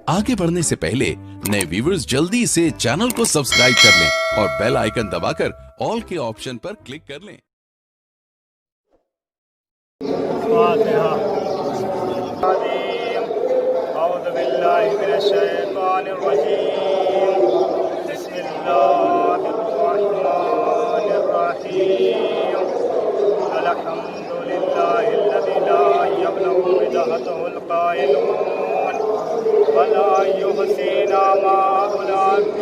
आगे बढ़ने से पहले नए व्यूअर्स जल्दी से चैनल को सब्सक्राइब कर लें और बेल आइकन दबाकर ऑल के ऑप्शन पर क्लिक कर लें। أعوذ بالله من الشيطان الرجيم بسم الله الرحمن الرحيم الحمد لله الذي لا يبلغ مدحته القائلون ولا يحصينا ما أولئك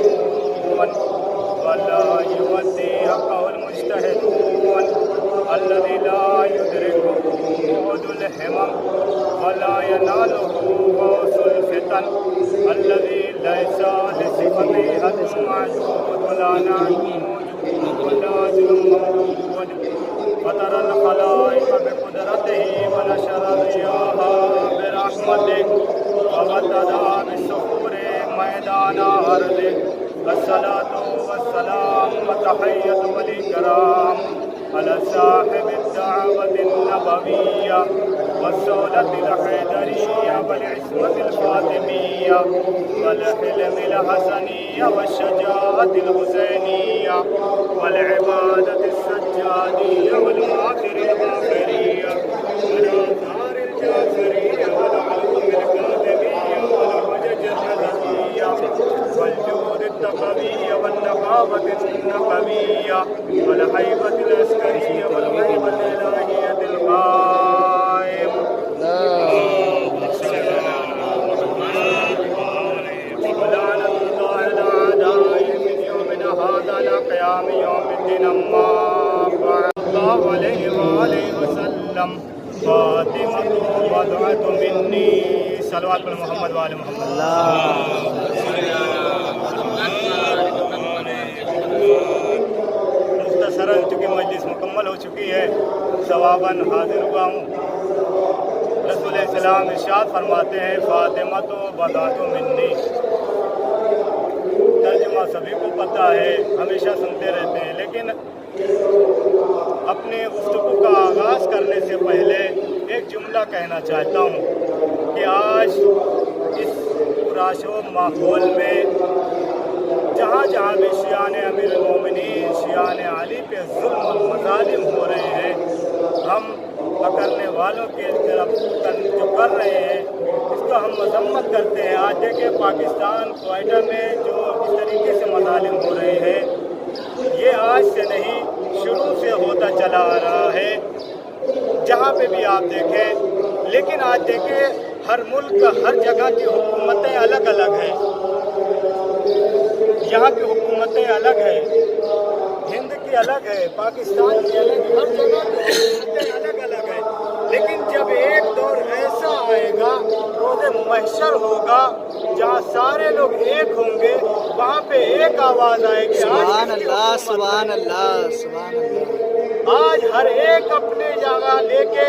ولا يؤدي حقه المجتهدون الذي لا يدركه بعد الهمم ولا يناله غوث الفتن الذي ليس لصفته حد معدود ولا نعيم ولا أجر ممدود فترى الخلائق بقدرته ونشر الرياح برحمته وابتدى بالسحور ميدان أرضه الصلاة والسلام وتحية والإكرام على صاحب الدعوة النبوية والسولة الحيدرية والعصمة الفاطمية والحلم الحسنية والشجاعة الحسينية والعبادة السجادية والمعافر الغافرية والآثار الجاسرية والعلوم الكاذبية والحجج الرزقية والجود التقوية والنقابة النقبية والهيبة العسكرية والهيبة الإلهية القائم ولعنة الله على أعدائه من يومنا هذا إلى قيام يوم الدين أما بعد الله عليه وآله وسلم فاطمة بضعة مني صلوات محمد وآل محمد مختصراً چونکہ مجلس مکمل ہو چکی ہے ثواباً حاضر ہوا ہوں۔ رسول السلام ارشاد فرماتے ہیں فاطمہ تو بضعۃ منی، ترجمہ سبھی کو پتہ ہے، ہمیشہ سنتے رہتے ہیں، لیکن اپنے گفتگو کا آغاز کرنے سے پہلے ایک جملہ کہنا چاہتا ہوں کہ آج اس پرآشوب ماحول میں جہاں جہاں بھی شیعان امیر المومنین شیعان علی پہ ظلم و مظالم ہو رہے ہیں، ہم پکڑنے والوں کے طرف جو کر رہے ہیں اس کو ہم مذمت کرتے ہیں۔ آج دیکھیں پاکستان کوئٹہ میں جو اس طریقے سے مظالم ہو رہے ہیں یہ آج سے نہیں شروع سے ہوتا چلا آ رہا ہے جہاں پہ بھی آپ دیکھیں، لیکن آج دیکھیں ہر ملک ہر جگہ کی حکومتیں الگ الگ ہیں، یہاں کی حکومتیں الگ ہیں، ہند کی الگ ہے، پاکستان کی الگ ہے، ہر جگہ کی حکومتیں الگ الگ ہیں، لیکن جب ایک دور ایسا آئے گا روز محشر ہوگا جہاں سارے لوگ ایک ہوں گے، وہاں پہ ایک آواز آئے گی سبحان اللہ سبحان اللہ سبحان اللہ۔ آج ہر ایک اپنے جگہ لے کے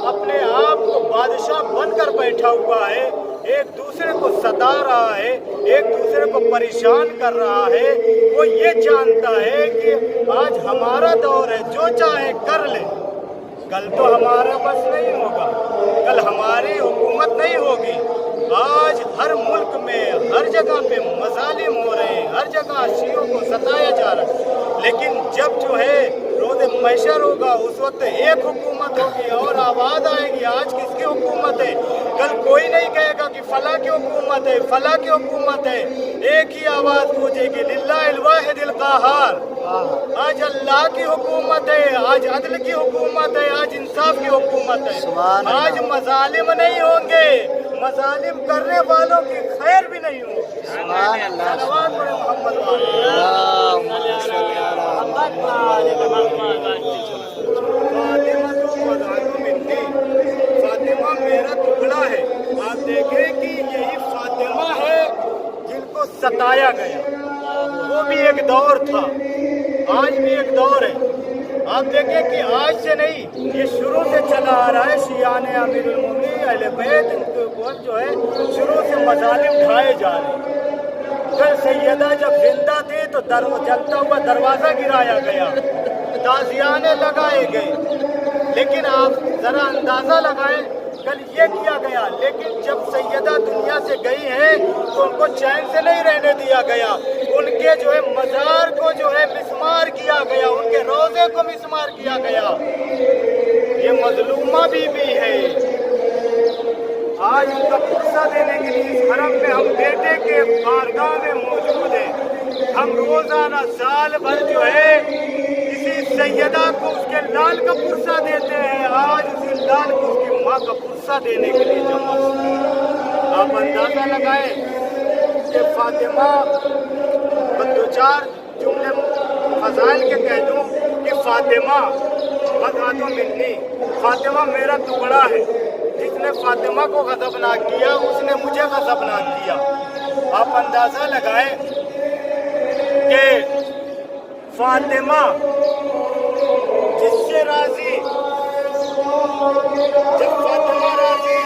اپنے آپ کو بادشاہ بن کر بیٹھا ہوا ہے، ایک دوسرے کو ستا رہا ہے، ایک دوسرے کو پریشان کر رہا ہے۔ وہ یہ جانتا ہے کہ آج ہمارا دور ہے، جو چاہے کر لے، کل تو ہمارا بس نہیں ہوگا، کل ہماری حکومت نہیں ہوگی۔ آج ہر ملک میں ہر جگہ پہ مظالم ہو رہے ہیں، ہر جگہ شیعوں کو ستایا جا رہا ہے، لیکن جب جو ہے روز محشر ہوگا اس وقت ایک حکومت ہوگی اور آواز آئے گی آج کس کی حکومت ہے۔ کل کوئی نہیں کہے گا کہ فلاں کی حکومت ہے فلاں کی حکومت ہے، ایک ہی آواز گونجے گی للہ الواحد القہار۔ آج اللہ کی حکومت ہے، آج عدل کی حکومت ہے، آج انصاف کی حکومت ہے۔ آج مظالم نہیں ہوں گے، مظالم کرنے والوں کی خیر بھی نہیں ہوگی۔ سبحان اللہ صلوات پڑھیں محمد فاطمہ میرا ٹکڑا ہے۔ آپ دیکھیں کہ یہی فاطمہ ہے جن کو ستایا گیا، وہ بھی ایک دور تھا، آج بھی ایک دور ہے۔ آپ دیکھیں کہ آج سے نہیں، یہ شروع سے چلا آ رہا ہے، شیعان امیر المومنین اہل بیت ان کے اوپر جو ہے شروع سے مظالم ڈھائے جا رہے ہیں۔ کل سیدہ جب زندہ تھی تو جلتا ہوا دروازہ گرایا گیا، تعزیانے لگائے گئے، لیکن آپ ذرا اندازہ لگائیں कल ये किया गया, लेकिन जब सैयदा दुनिया से गई हैं तो उनको चैन से नहीं रहने दिया गया। उनके जो है मज़ार को जो है मिस्मार किया गया, उनके रोज़े को मिस्मार किया गया। ये मजलूमा बीबी है। आज उनका पुरसा देने के लिए इस हरम में हम बेटे के बारगाह में मौजूद हैं। हम रोजाना साल भर जो है इसी सैयदा को उसके लाल का पुरसा देते हैं। आज उसी लाल को उसकी माँ का पुरसा देने के लिए जमा। आप अंदाजा लगाएं कि फातिमा दो चार जुमले फजाइल के कह दूं कि फातिमा बदआतो मिन्नी, फातिमा मेरा टुकड़ा है। जिसने फातिमा को गज़बनाक किया उसने मुझे गज़बनाक किया। आप अंदाजा लगाएं कि फातिमा जिससे राजी, जब फातिमा राजी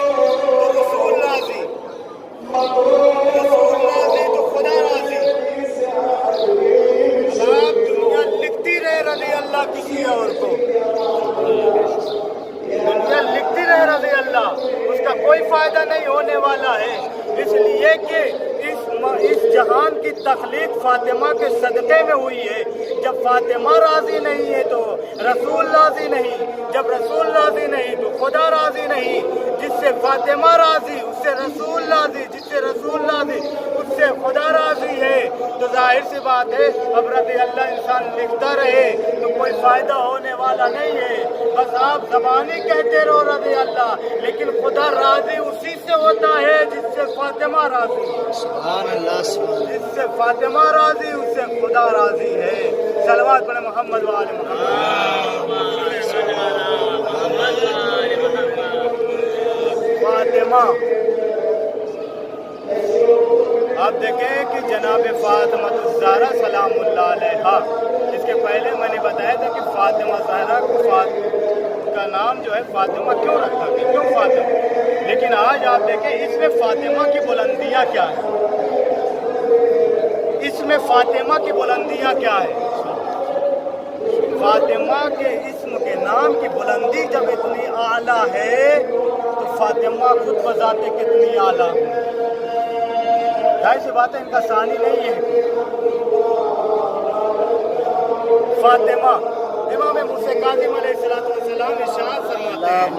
तो रसूल राजी, रसूल राजी तो खुदा राजी। आप दुनिया लिखती रहे रज़ी अल्लाह किसी और को, दुनिया लिखती रहे रज़ी अल्लाह, उसका कोई फायदा नहीं होने वाला है। इसलिए कि इस जहान की तख्लीक फातिमा के सदक़े में हुई है। जब फातिमा राजी नहीं है तो रसूल राजी नहीं, जब रसूल राजी नहीं तो खुदा राजी नहीं। जिससे फातिमा राजी उससे रसूल राजी, जिससे रसूल राजी उससे खुदा राजी है। तो जाहिर सी बात है अब रज़ी अल्लाह इंसान लिखता रहे तो कोई फ़ायदा होने वाला नहीं है। बस आप ज़बानी कहते रहो रज़ी अल्लाह, लेकिन खुदा राजी उसी से होता है जिससे फातिमा राजी, सुभान अल्लाह, सुभान अल्लाह। जिससे फातिमा राजी उससे खुदा राजी है। सलवात पढ़े मोहम्मद वाले मोहम्मद। फातिमा, आप देखें कि जनाब फातिमा ज़हरा सलामुल्लाह अलैहा, इसके पहले मैंने बताया था कि फातिमा ज़हरा का नाम जो है फातिमा क्यों रखा गया, क्यों फातिमा। लेकिन आज आप देखें इसमें फातिमा की बुलंदियाँ क्या है, इसमें फातिमा की बुलंदियाँ क्या है। फातिमा के इस्म के नाम की बुलंदी जब इतनी आला है तो फातिमा खुद बजाते कितनी आला है। जाहिर सी बात है इनका सानी नहीं है। फातिमा इमाम मुर्से काज़िम अलैहिस्सलाम इरशाद फरमाते हैं,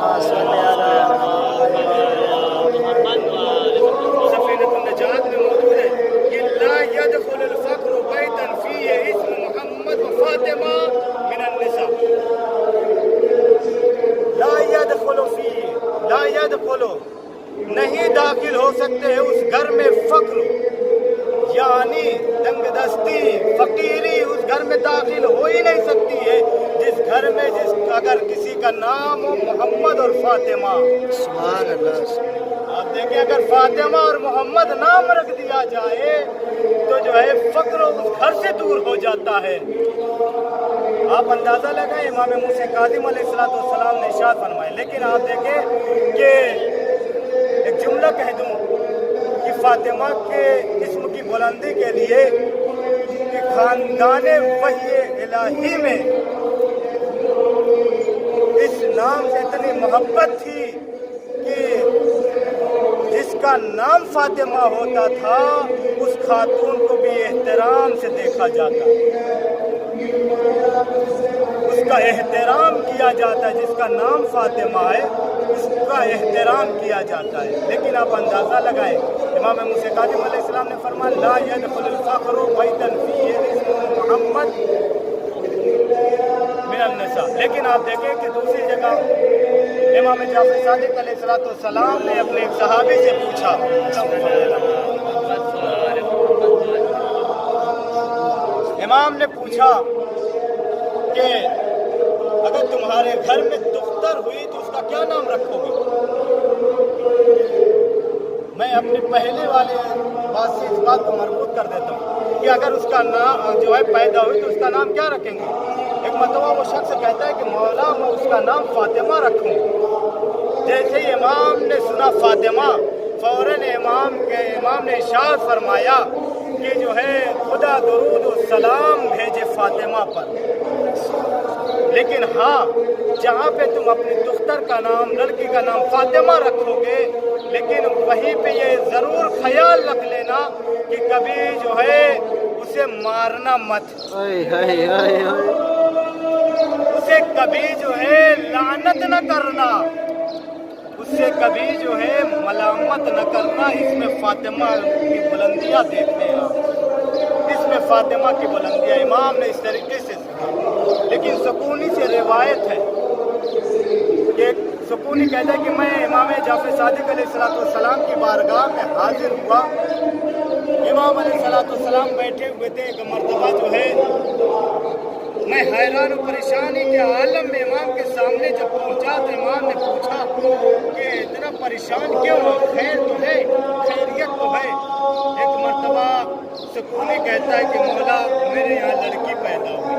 सफ़ीनतुन नजात में मौजूद है कि ला यदखुलुल फ़क्रु बैतन फ़ीहि इस्म मुहम्मद व फातिमा मिनन निसा। ला यदखुलु फ़ीहि, ला यदखुलु नहीं दाखिल हो सकते हैं उस घर में फ़क्र, यानी तंगदस्ती फ़कीरी उस घर में दाखिल हो ही नहीं सकती है जिस घर में अगर किसी का नाम हो मोहम्मद और फातिमा। सुभान अल्लाह। आप देखिए अगर फातिमा और मोहम्मद नाम रख दिया जाए तो जो है फ़क्र उस घर से दूर हो जाता है। आप अंदाज़ा लगाएं इमाम मुर्से काज़िम अलैहिस्सलाम ने इरशाद फरमाया। लेकिन आप देखें कि एक जुमला कह दूं कि फातिमा के इस्म की बुलंदी के लिए कि खानदाने वही इलाही में इस नाम से इतनी मोहब्बत थी कि जिसका नाम फातिमा होता था उस खातून को भी एहतराम से देखा जाता, उसका एहतराम किया जाता है। जिसका नाम फातिमा है उसका एहतराम किया जाता है। लेकिन आप अंदाज़ा लगाएं इमाम मुर्से काज़िम अलैहिस्सलाम ने फरमाया ला यदखुलुल फ़क्रु बैतन फ़ीहि इस्मु मुहम्मद मिनन निसा। लेकिन आप देखें कि दूसरी जगह इमाम जाफ़र सादिक़ अलैहिस्सलाम ने अपने एक सहाबी से पूछा, इमाम ने पूछा कि अगर तुम्हारे घर में दुख्तर हुई तो उसका क्या नाम रखोगे। मैं अपने पहले वाले बात से इस बात को मरबूत कर देता हूँ कि अगर उसका नाम जो है पैदा हुई तो उसका नाम क्या रखेंगे। एक मतवा वो शख्स कहता है कि मौला मैं उसका नाम फातिमा रखूँ। जैसे ही इमाम ने सुना फातिमा, फौरन इमाम ने इरशाद फरमाया कि जो है खुदा दुरूद और सलाम भेजे फातिमा पर। لیکن ہاں جہاں پہ تم اپنی دختر کا نام لڑکی کا نام فاطمہ رکھو گے لیکن وہیں پہ یہ ضرور خیال رکھ لینا کہ کبھی جو ہے اسے مارنا مت، اسے کبھی جو ہے لعنت نہ کرنا، اسے کبھی جو ہے ملامت نہ کرنا۔ اس میں فاطمہ کی بلندیاں دیکھتے ہیں، اس میں فاطمہ کی بلندیاں امام نے اس طریقے سے سکھا۔ لیکن سکونی سے روایت ہے کہ سکونی کہتا ہے کہ میں امام جعفر صادق علیہ السلام کی بارگاہ میں حاضر ہوا، امام علیہ السلام بیٹھے ہوئے تھے۔ ایک مرتبہ جو ہے میں حیران و پریشانی کے عالم میں امام کے سامنے جب پہنچا تو امام نے پوچھا کہ اتنا پریشان کیوں ہو، خیر تو ہے، خیریت تو ہے؟ ایک مرتبہ سکونی کہتا ہے کہ مولا میرے یہاں لڑکی پیدا ہوئی۔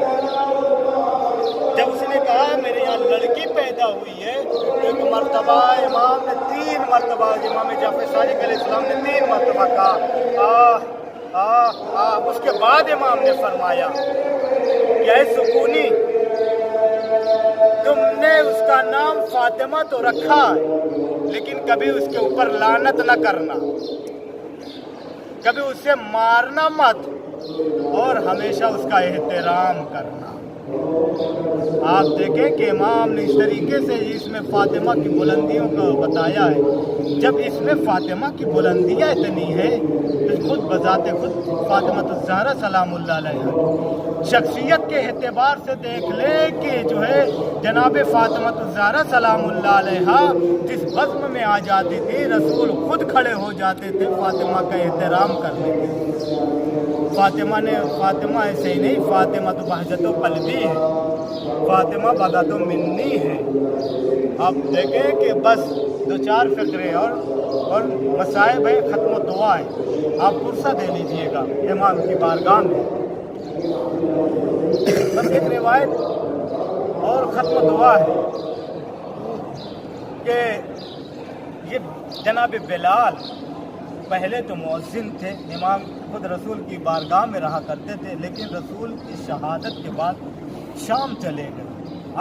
جب اس نے کہا میرے یہاں لڑکی پیدا ہوئی ہے تو ایک مرتبہ امام نے 3 مرتبہ، امام جعفر صادق علیہ السلام نے 3 مرتبہ کہا اس کے بعد امام نے فرمایا کہ اے سکونی تم نے اس کا نام فاطمہ تو رکھا ہے لیکن کبھی اس کے اوپر لعنت نہ کرنا، کبھی اسے مارنا مت اور ہمیشہ اس کا احترام کرنا۔ آپ دیکھیں کہ امام نے اس طریقے سے اس میں فاطمہ کی بلندیوں کو بتایا ہے۔ جب اس میں فاطمہ کی بلندیاں اتنی ہے تو خود بذات خود فاطمہ الزہرا سلام اللہ علیہ شخصیت کے اعتبار سے دیکھ لے کہ جو ہے جناب فاطمہ الزہرا سلام اللہ علیہ جس بزم میں آ جاتی تھی رسول خود کھڑے ہو جاتے تھے فاطمہ کا احترام کرنے کے۔ فاطمہ ایسے ہی نہیں، فاطمہ تو بہجت و قلبی ہے، فاطمہ بغت و منی ہے۔ آپ دیکھیں کہ بس 2-4 فقرے اور مصائب ہے، ختم و دعا ہے، آپ پرسہ دے لیجئے گا امام کی بارگاہ میں۔ بس ایک روایت اور ختم و دعا ہے کہ یہ جناب بلال پہلے تو مؤذن تھے، امام خود رسول کی بارگاہ میں رہا کرتے تھے، لیکن رسول کی شہادت کے بعد شام چلے گئے۔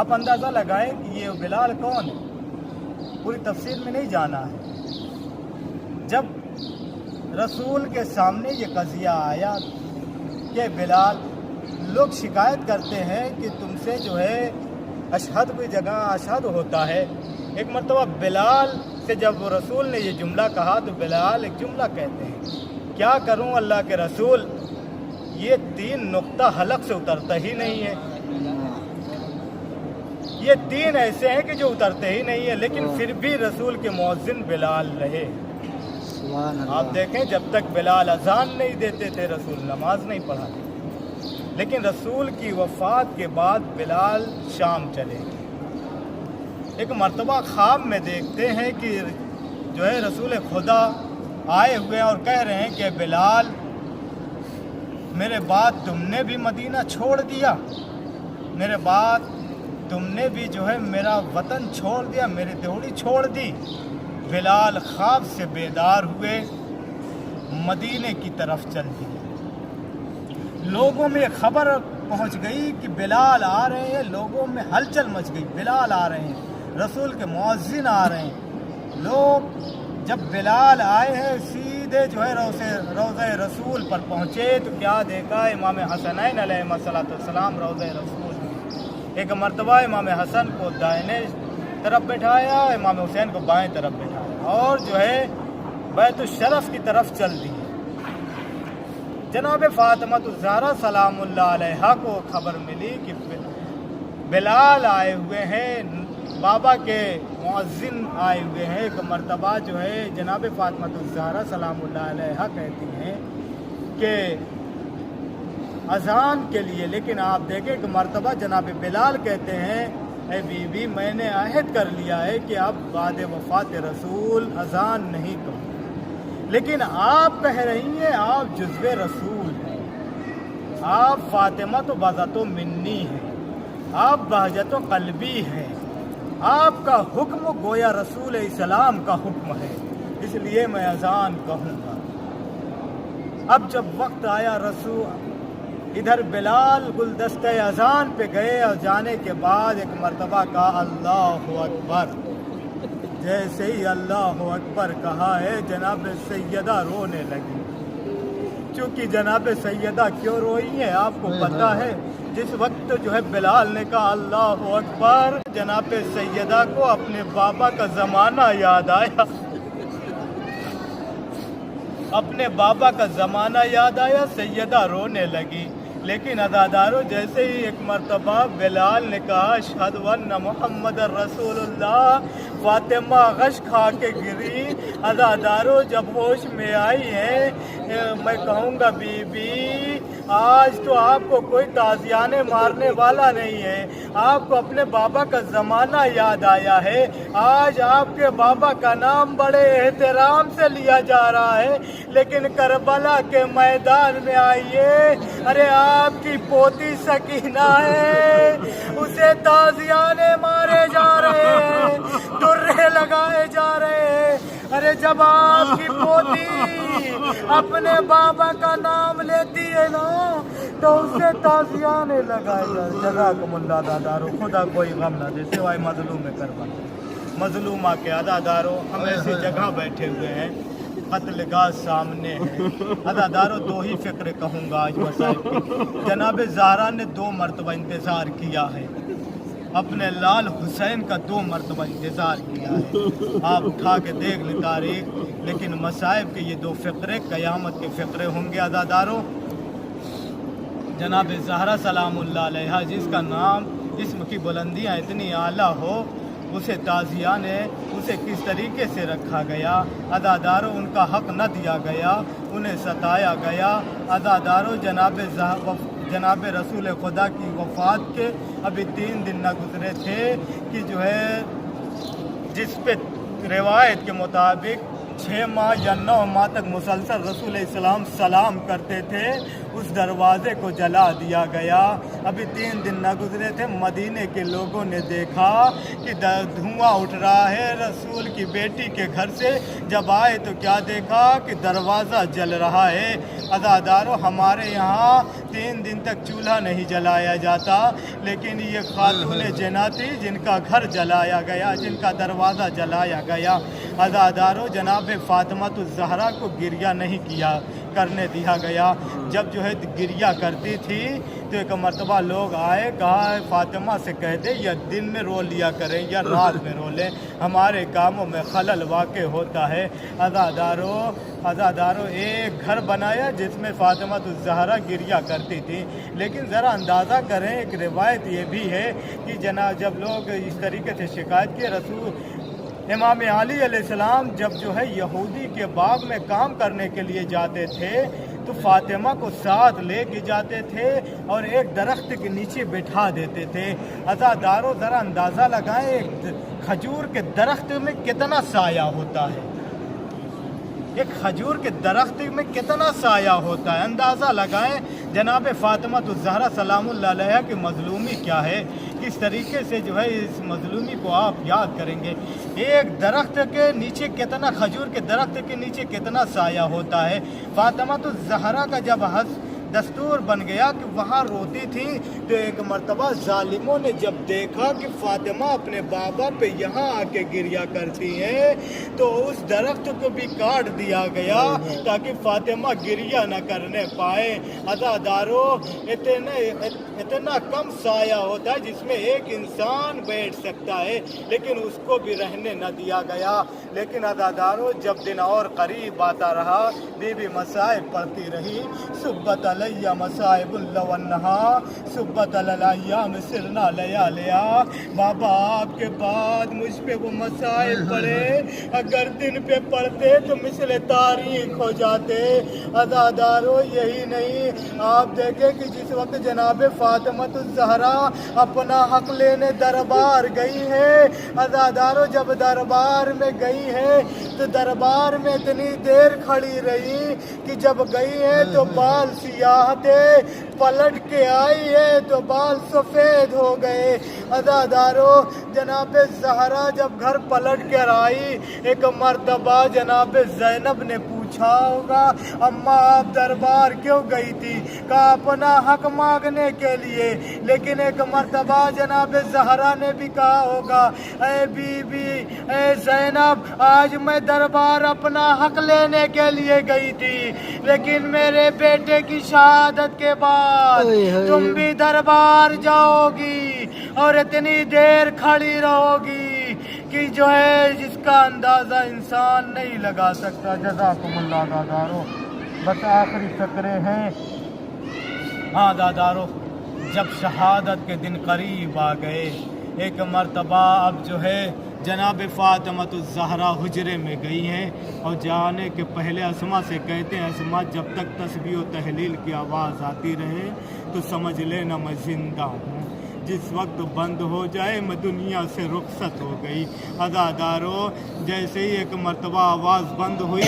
آپ اندازہ لگائیں کہ یہ بلال کون ہے، پوری تفصیل میں نہیں جانا ہے۔ جب رسول کے سامنے یہ قضیہ آیا کہ بلال لوگ شکایت کرتے ہیں کہ تم سے جو ہے اشہد کی جگہ اشہد ہوتا ہے۔ ایک مرتبہ بلال سے جب رسول نے یہ جملہ کہا تو بلال ایک جملہ کہتے ہیں، کیا کروں اللہ کے رسول، یہ 3 نقطہ حلق سے اترتا ہی نہیں ہے، یہ 3 ایسے ہیں کہ جو اترتے ہی نہیں ہے، لیکن پھر بھی رسول کے مؤذن بلال رہے۔ آپ دیکھیں جب تک بلال اذان نہیں دیتے تھے رسول نماز نہیں پڑھاتے، لیکن رسول کی وفات کے بعد بلال شام چلے گئے۔ ایک مرتبہ خواب میں دیکھتے ہیں کہ جو ہے رسول خدا آئے ہوئے اور کہہ رہے ہیں کہ بلال میرے بعد تم نے بھی مدینہ چھوڑ دیا، میرے بعد تم نے بھی جو ہے میرا وطن چھوڑ دیا، میری دیوڑی چھوڑ دی۔ بلال خواب سے بیدار ہوئے، مدینے کی طرف چل دیے۔ لوگوں میں خبر پہنچ گئی کہ بلال آ رہے ہیں، لوگوں میں ہلچل مچ گئی، بلال آ رہے ہیں، رسول کے مؤذن آ رہے ہیں۔ لوگ جب بلال آئے ہیں سیدھے جو ہے روضہ رسول پر پہنچے تو کیا دیکھا، امام حسنین علیہ السلام روضہ رسول میں۔ ایک مرتبہ امام حسن کو دائیں طرف بٹھایا، امام حسین کو بائیں طرف بٹھایا اور جو ہے بیت الشرف کی طرف چل دی۔ جناب فاطمہ الزہرا سلام اللہ علیہ کو خبر ملی کہ بلال آئے ہوئے ہیں، بابا کے مؤذن آئے ہوئے ہیں۔ ایک مرتبہ جو ہے جناب فاطمہ الزہرا سلام اللہ علیہ کہتی ہیں کہ اذان کے لیے، لیکن آپ دیکھیں کہ مرتبہ جناب بلال کہتے ہیں اے بی بی میں نے عہد کر لیا ہے کہ اب بعد وفات رسول اذان نہیں کروں، لیکن آپ کہہ رہی ہیں آپ جزو رسول ہیں، آپ فاطمہ تو بذات و منی ہیں، آپ بہجت و قلبی ہیں، آپ کا حکم گویا رسول اسلام کا حکم ہے، اس لیے میں اذان کہوں گا۔ اب جب وقت آیا इधर बिलाल गुलदस्ते अजान पे गए और जाने के बाद एक मर्तबा कहा अल्लाह अकबर। जैसे ही अल्लाह अकबर कहा है जनाब सैयदा रोने लगी। चूँकि जनाब सैयदा क्यों रोई है आपको पता है? जिस वक्त जो है बिलाल ने कहा अल्लाह अकबर, जनाब सैयदा को अपने बाबा का ज़माना याद आया। अपने बाबा का ज़माना याद आया, सैयदा रोने लगी। लेकिन अज़ादारों जैसे ही एक मर्तबा बिलाल ने कहा अशहदु अन्न मुहम्मद रसूलुल्लाह, फातिमा गश खा के गिरी। अज़ादारों जब होश में आई है, मैं कहूँगा बीबी आज तो आपको कोई ताज़ियाने मारने वाला नहीं है, आपको अपने बाबा का ज़माना याद आया है। आज आपके बाबा का नाम बड़े एहतराम से लिया जा रहा है, लेकिन करबला के मैदान में आइए, अरे आपकी पोती सकीना है, उसे ताज़ियाने मारे जा रहे हैं, दुर्रे लगाए जा रहे हैं। अरे जब आपकी पोती अपने बाबा का नाम लेती है ना तो उसे ताज़ियाने लगाए जा रहे। जज़ाकुमुल्लाह अज़ादारों, खुदा कोई गम ना दे सिवाय मजलूम में करबला। मजलूमा के अज़ादारों हम ऐसी जगह बैठे हुए हैं, कत्ल गाह सामने है। अज़ादारों दो ही फ़िक्र कहूँगा आज मसाइब की। जनाब ज़हरा ने 2 मरतबा इंतज़ार किया है, अपने लाल हुसैन का 2 मरतबा इंतज़ार किया है। आप उठा के देख ले तारीख, लेकिन मसाइब के ये 2 फ़िक्रे क़यामत के फ़िक्रे होंगे। अज़ादारों जनाब ज़हरा सलामुल्लाह अलैहा, जिसका नाम जिस्म की बुलंदियाँ इतनी आला हो, उसे ताज़ियाने उसे किस तरीके से रखा गया। अज़ादारों उनका हक़ न दिया गया, उन्हें सताया गया। अज़ादारों जनाब रसूल खुदा की वफ़ात के अभी 3 दिन न गुज़रे थे कि जो है जिस पे रिवायत के मुताबिक 6 माह या 9 माह तक मुसलसल रसूल इस्लाम सलाम करते थे, उस दरवाज़े को जला दिया गया। अभी 3 दिन न गुज़रे थे, मदीने के लोगों ने देखा कि धुआं उठ रहा है रसूल की बेटी के घर से। जब आए तो क्या देखा कि दरवाज़ा जल रहा है। अज़ादारों हमारे यहाँ 3 दिन तक चूल्हा नहीं जलाया जाता, लेकिन ये खातून जन्नती जिनका घर जलाया गया, जिनका दरवाज़ा जलाया गया। अज़ादारों जनाब फ़ातिमातुज़ ज़हरा को गिरिया नहीं करने दिया गया। जब जो है गिरिया करती थी तो एक मर्तबा लोग आए, कहा फ़ातिमा से कह दे या दिन में रो लिया करें या रात में रो लें, हमारे कामों में खलल वाक़ होता है। अज़ादारों एक घर बनाया जिसमें फ़ातिमातुज़ ज़हरा गिरिया करती थी। लेकिन ज़रा अंदाज़ा करें, एक रिवायत ये भी है कि जब लोग इस तरीके से शिकायत किए, रसूल इमाम अली अलैहिस्सलाम जब जो है यहूदी के बाग में काम करने के लिए जाते थे तो फ़ातिमा को साथ लेके जाते थे और एक दरख्त के नीचे बिठा देते थे। अज़ादारों ज़रा अंदाज़ा लगाएं, एक खजूर के दरख्त में कितना साया होता है, एक खजूर के दरख्त में कितना साया होता है, अंदाज़ा लगाएं। जनाब फ़ातिमातुज़ ज़हरा सलामुल्लाह अलैहा की मज़लूमी क्या है, किस तरीके से जो है इस मज़लूमी को आप याद करेंगे। एक दरख्त के नीचे कितना, खजूर के दरख्त के नीचे कितना साया होता है। फ़ातिमातुज़ ज़हरा का जब दस्तूर बन गया कि वहाँ रोती थी, तो एक मर्तबा जालिमों ने जब देखा कि फ़ातिमा अपने बाबा पे यहाँ आके गिरिया करती है, तो उस दरख्त को भी काट दिया गया ताकि फ़ातिमा गिरिया न करने पाए। अज़ादारों इतना कम साया होता है जिसमें एक इंसान बैठ सकता है, लेकिन उसको भी रहने न दिया गया। लेकिन अज़ादारों जब दिन और करीब आता रहा, बीबी मसाइब पढ़ती रही, सुब्बत अलैया मसाइबुल लवन्नहा सुब्बत अलैयाम सिरना लयालिया। बाबा आपके बाद मुझ पे वो मसाइब पड़े, अगर दिन पे पढ़ते तो मिसले तारीख हो जाते। अज़ादारों यही नहीं, आप देखें कि जिस वक्त जनाब फ़ातिमातुज़ ज़हरा अपना हक लेने दरबार गई है, अज़ादारों जब दरबार में गई है तो दरबार में इतनी देर खड़ी रही कि जब गई है तो बाल सियाह थे, पलट के आई है तो बाल सफ़ेद हो गए। अज़ादारों जनाब ज़हरा जब घर पलट कर आई, एक मर्तबा जनाब ज़ैनब ने पूछा पूछा होगा अम्मा आप दरबार क्यों गई थी, कहा अपना हक मांगने के लिए। लेकिन एक मर्तबा जनाब ज़हरा ने भी कहा होगा ए बीबी ए ज़ैनब आज मैं दरबार अपना हक लेने के लिए गई थी, लेकिन मेरे बेटे की शहादत के बाद तुम भी दरबार जाओगी और इतनी देर खड़ी रहोगी कि जो है जिसका अंदाज़ा इंसान नहीं लगा सकता। जज़ाकुमुल्लाह दादारो। बस आखिरी फकरे हैं। हाँ दादारो, जब शहादत के दिन करीब आ गए, एक मर्तबा अब जो है जनाब फ़ातिमा-तुज़-ज़हरा हुजरे में गई हैं और जाने के पहले अस्मा से कहते हैं अस्मा जब तक तस्बीह व तहलील की आवाज़ आती रहे तो समझ लेना मैं ज़िंदा हूँ, जिस वक्त बंद हो जाए मैं दुनिया से रुखसत हो गई। अज़ादारों, जैसे ही एक मर्तबा आवाज़ बंद हुई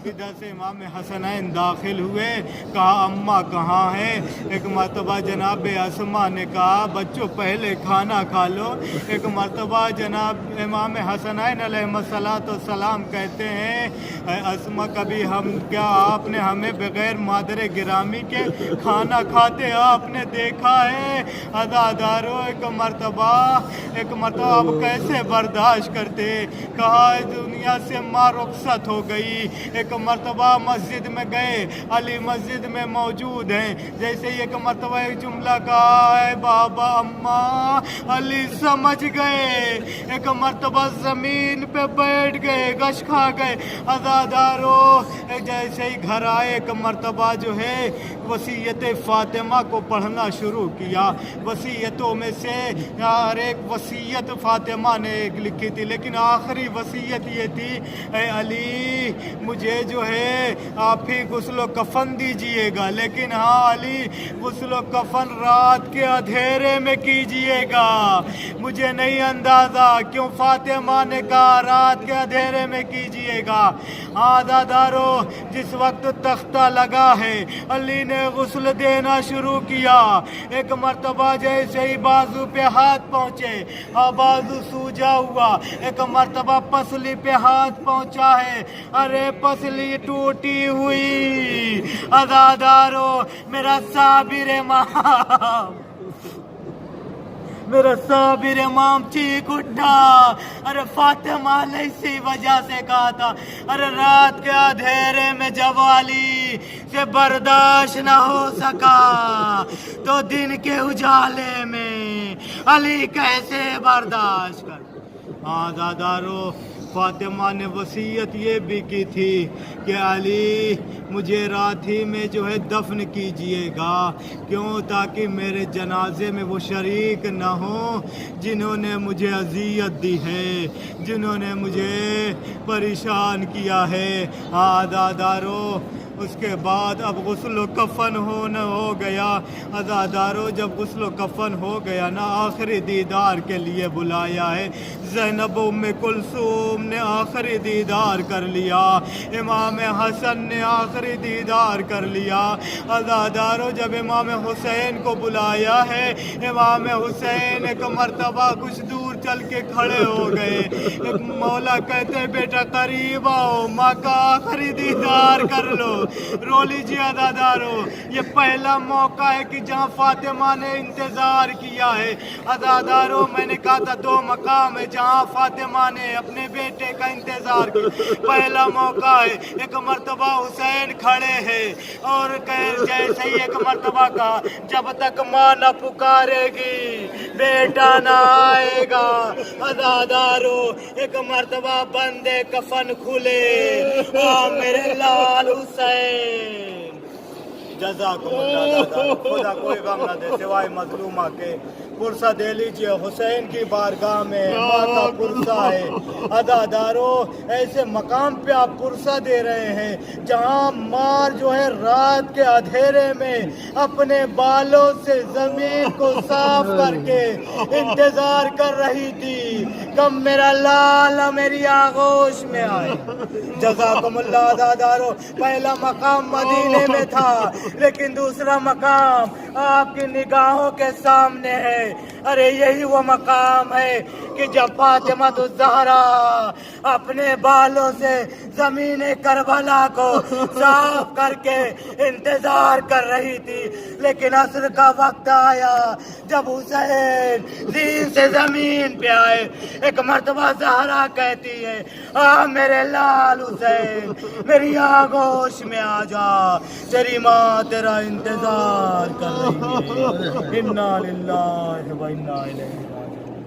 इधर से इमाम हसनैन दाखिल हुए, कहा अम्मा कहाँ हैं। एक मर्तबा जनाब अस्मा ने कहा बच्चों पहले खाना खा लो। एक मर्तबा जनाब इमाम हसनैन अलैहिस्सलाम कहते हैं अस्मा कभी हम क्या आपने हमें बग़ैर मादर गिरामी के खाना खाते आपने देखा है। अज़ादारों, एक मर्तबा अब कैसे बर्दाश्त करते, कहा दुनिया से माँ रुखसत हो गई। एक मर्तबा मस्जिद में गए, अली मस्जिद में मौजूद हैं, जैसे ही एक मर्तबा एक जुमला कहा है बाबा अम्मा अली समझ गए। एक मर्तबा ज़मीन पे बैठ गए, गश खा गए। अज़ादारों, जैसे ही घर आए एक मर्तबा जो है वसीयत फ़ातिमा को पढ़ना शुरू किया। वसीयतों में से यार एक वसीयत फ़ातिमा ने लिखी थी, लेकिन आखिरी वसीयत ये थी ए अली मुझे जो है आप ही गुस्ल कफ़न दीजिएगा, लेकिन हाँ अली गुस्ल कफ़न रात के अंधेरे में कीजिएगा। मुझे नहीं अंदाज़ा क्यों फ़ातिमा ने कहा रात के अंधेरे में कीजिएगा। आदादारो, जिस वक्त तख्ता लगा है अली ने गुस्ल देना शुरू किया। एक मर्तबा जैसे ही बाजू पे हाथ पहुँचे, हाँ बाजू सूजा हुआ। एक मर्तबा पसली पे हाथ पहुँचा है, अरे पसली टूटी हुई। अज़ादारो, मेरा साबिर इमाम चीख उठा, अरे फातिमा ने इसी वजह से कहा था, अरे रात के अंधेरे में जब अली से बर्दाश्त न हो सका तो दिन के उजाले में अली कैसे बर्दाश्त कर। आज़ादारो, फातिमा ने वसीयत ये भी की थी कि अली मुझे रात ही में जो है दफन कीजिएगा, क्यों ताकि मेरे जनाजे में वो शरीक न हो जिन्होंने मुझे अजियत दी है, जिन्होंने मुझे परेशान किया है। आदादारो, उसके बाद अब गुस्ल कफ़न हो गया। अज़ादारो, जब गुस्ल कफ़न हो गया ना, आखिरी दीदार के लिए बुलाया है। ज़ैनब उम्मे कुलसूम ने आखिरी दीदार कर लिया, इमाम हसन ने आखिरी दीदार कर लिया। अज़ादारो, जब इमाम हुसैन को बुलाया है, इमाम हुसैन एक मर्तबा कुछ दूर चल के खड़े हो गए। एक मौला कहते बेटा करीब आओ, माँ का आखिरी दीदार कर लो। रो लीजिए अज़ादारो, ये पहला मौका है कि जहाँ फातिमा ने इंतज़ार किया है। अज़ादारो, मैंने कहा था दो मकाम है जहाँ फातिमा ने अपने बेटे का इंतज़ार किया। पहला मौका है, एक मर्तबा हुसैन खड़े हैं और जैसे ही एक मर्तबा कहा जब तक माँ न पुकारेगी बेटा न आएगा। अज़ादारो, एक मर्तबा बंदे कफन खुले, मेरे लाल हुसैन। जज़ाकुमुल्लाह, खुदा कोई गम न दे सिवाय मजलूमा के। पुरसा दे लीजिए हुसैन की बारगाह में, माँ का पुरसा है। अज़ादारो, ऐसे मकाम पे आप पुरसा दे रहे हैं जहाँ माँ जो है रात के अंधेरे में अपने बालों से जमीन को साफ करके इंतजार कर रही थी कब मेरा लाल मेरी आगोश में आए। जज़ाकुमुल्लाह अज़ादारो, पहला मकाम मदीने में था, लेकिन दूसरा मकाम आपकी निगाहों के सामने है। अरे यही वो मकाम है कि जब फातिमा तो ज़हरा अपने बालों से जमीन करबला को साफ करके इंतजार कर रही थी, लेकिन असर का वक्त आया जब हुसैन दीन से जमीन पे आए। एक मर्तबा ज़हरा कहती है, आ मेरे लाल हुसैन, मेरी आगोश में आ जा, तेरी माँ तेरा इंतजार कर रही है। इन्ना लिल्लाहि व इन्ना इलैहि राजिऊन।